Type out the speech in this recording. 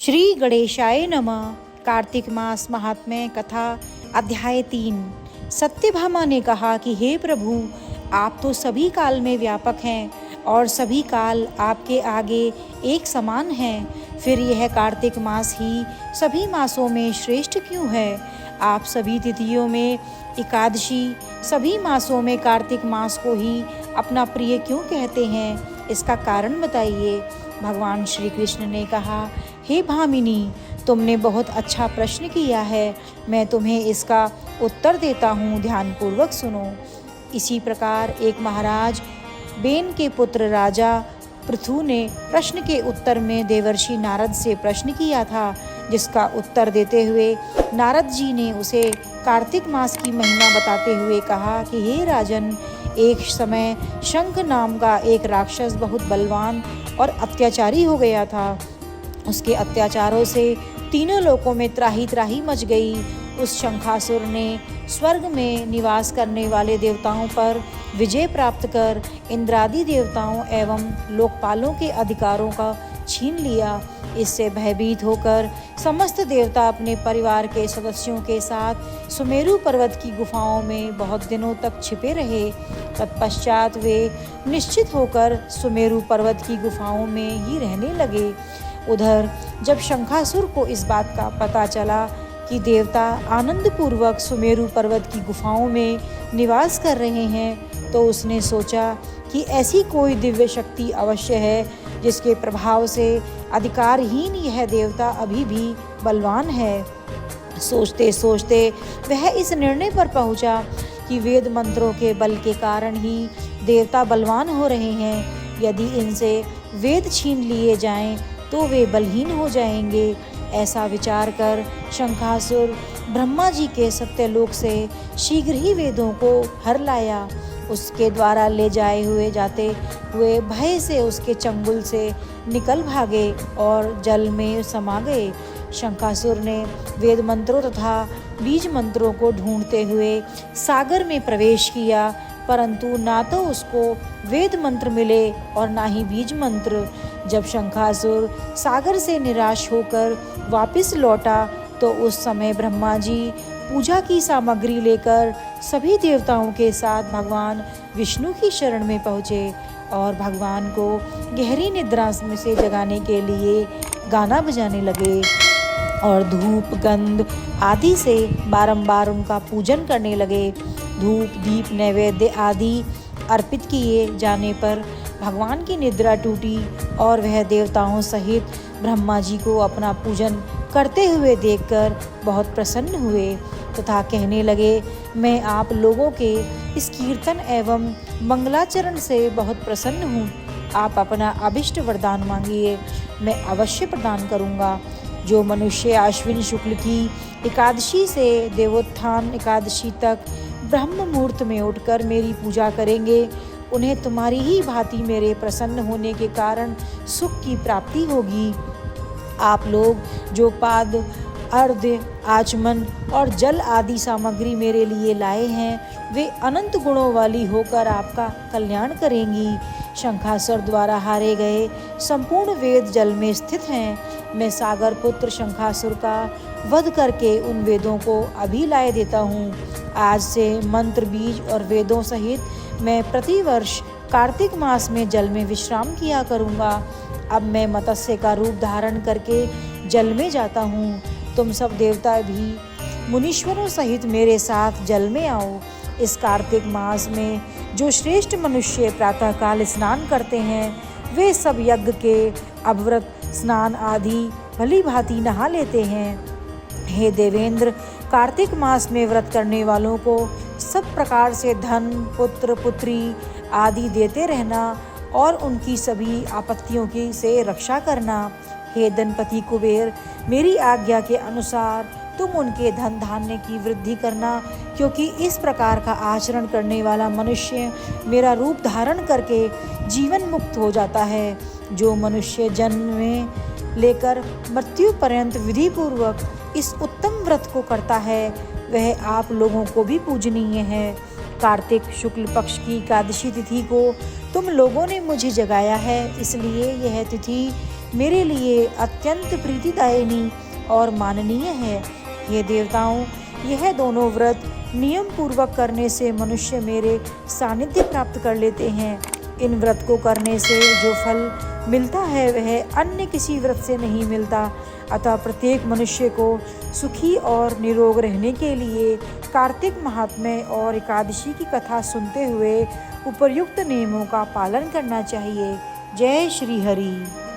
श्री गणेशाय नमः। कार्तिक मास महात्म्य कथा अध्याय 3। सत्यभामा ने कहा कि हे प्रभु, आप तो सभी काल में व्यापक हैं और सभी काल आपके आगे एक समान हैं। फिर यह कार्तिक मास ही सभी मासों में श्रेष्ठ क्यों है? आप सभी तिथियों में एकादशी, सभी मासों में कार्तिक मास को ही अपना प्रिय क्यों कहते हैं? इसका कारण बताइए। भगवान श्री कृष्ण ने कहा, हे भामिनी, तुमने बहुत अच्छा प्रश्न किया है। मैं तुम्हें इसका उत्तर देता हूँ, ध्यानपूर्वक सुनो। इसी प्रकार एक महाराज बेन के पुत्र राजा पृथु ने प्रश्न के उत्तर में देवर्षि नारद से प्रश्न किया था, जिसका उत्तर देते हुए नारद जी ने उसे कार्तिक मास की महिमा बताते हुए कहा कि हे राजन, एक समय शंख नाम का एक राक्षस बहुत बलवान और अत्याचारी हो गया था। उसके अत्याचारों से तीनों लोकों में त्राही त्राही मच गई। उस शंखासुर ने स्वर्ग में निवास करने वाले देवताओं पर विजय प्राप्त कर इंद्रादि देवताओं एवं लोकपालों के अधिकारों का छीन लिया। इससे भयभीत होकर समस्त देवता अपने परिवार के सदस्यों के साथ सुमेरु पर्वत की गुफाओं में बहुत दिनों तक छिपे रहे। तत्पश्चात वे निश्चित होकर सुमेरु पर्वत की गुफाओं में ही रहने लगे। उधर जब शंखासुर को इस बात का पता चला कि देवता आनंद पूर्वक सुमेरु पर्वत की गुफाओं में निवास कर रहे हैं, तो उसने सोचा कि ऐसी कोई दिव्य शक्ति अवश्य है जिसके प्रभाव से अधिकारहीन यह देवता अभी भी बलवान है। सोचते सोचते वह इस निर्णय पर पहुंचा कि वेद मंत्रों के बल के कारण ही देवता बलवान हो रहे हैं। यदि इनसे वेद छीन लिए जाएं तो वे बलहीन हो जाएंगे। ऐसा विचार कर शंखासुर ब्रह्मा जी के सत्यलोक से शीघ्र ही वेदों को हर लाया। उसके द्वारा ले जाते हुए भय से उसके चंगुल से निकल भागे और जल में समा गए। शंखासुर ने वेद मंत्रों तथा बीज मंत्रों को ढूंढते हुए सागर में प्रवेश किया, परंतु ना तो उसको वेद मंत्र मिले और ना ही बीज मंत्र। जब शंखासुर सागर से निराश होकर वापस लौटा, तो उस समय ब्रह्मा जी पूजा की सामग्री लेकर सभी देवताओं के साथ भगवान विष्णु की शरण में पहुँचे और भगवान को गहरी निद्रा से जगाने के लिए गाना बजाने लगे और धूप गंध आदि से बारंबार उनका पूजन करने लगे। धूप दीप नैवेद्य आदि अर्पित किए जाने पर भगवान की निद्रा टूटी और वह देवताओं सहित ब्रह्मा जी को अपना पूजन करते हुए देखकर बहुत प्रसन्न हुए तथा कहने लगे, मैं आप लोगों के इस कीर्तन एवं मंगलाचरण से बहुत प्रसन्न हूँ। आप अपना अभिष्ट वरदान मांगिए, मैं अवश्य प्रदान करूँगा। जो मनुष्य आश्विन शुक्ल की एकादशी से देवोत्थान एकादशी तक ब्रह्म मुहूर्त में उठकर मेरी पूजा करेंगे, उन्हें तुम्हारी ही भांति मेरे प्रसन्न होने के कारण सुख की प्राप्ति होगी। आप लोग जो पाद अर्घ्य आचमन और जल आदि सामग्री मेरे लिए लाए हैं, वे अनंत गुणों वाली होकर आपका कल्याण करेंगी। शंखासुर द्वारा हारे गए संपूर्ण वेद जल में स्थित हैं। मैं सागर पुत्र शंखासुर का वध करके उन वेदों को अभी लाए देता हूँ। आज से मंत्र बीज और वेदों सहित मैं प्रतिवर्ष कार्तिक मास में जल में विश्राम किया करूँगा। अब मैं मत्स्य का रूप धारण करके जल में जाता हूँ। तुम सब देवता भी मुनीश्वरों सहित मेरे साथ जल में आओ। इस कार्तिक मास में जो श्रेष्ठ मनुष्य प्रातःकाल स्नान करते हैं, वे सब यज्ञ के अभ्रत स्नान आदि भली भांति नहा लेते हैं। हे देवेंद्र, कार्तिक मास में व्रत करने वालों को सब प्रकार से धन पुत्र पुत्री आदि देते रहना और उनकी सभी आपत्तियों की से रक्षा करना। हे धनपति कुबेर, मेरी आज्ञा के अनुसार तुम उनके धन धान्य की वृद्धि करना, क्योंकि इस प्रकार का आचरण करने वाला मनुष्य मेरा रूप धारण करके जीवन मुक्त हो जाता है। जो मनुष्य जन्म में लेकर मृत्यु पर्यंत विधि पूर्वक इस उत्तम व्रत को करता है, वह आप लोगों को भी पूजनीय है। कार्तिक शुक्ल पक्ष की एकादशी तिथि को तुम लोगों ने मुझे जगाया है, इसलिए यह तिथि मेरे लिए अत्यंत प्रीतिदायिनी और माननीय है। हे देवताओं, यह दोनों व्रत नियम पूर्वक करने से मनुष्य मेरे सानिध्य प्राप्त कर लेते हैं। इन व्रत को करने से जो फल मिलता है वह अन्य किसी व्रत से नहीं मिलता। अतः प्रत्येक मनुष्य को सुखी और निरोग रहने के लिए कार्तिक महात्म्य और एकादशी की कथा सुनते हुए उपर्युक्त नियमों का पालन करना चाहिए। जय श्री हरि।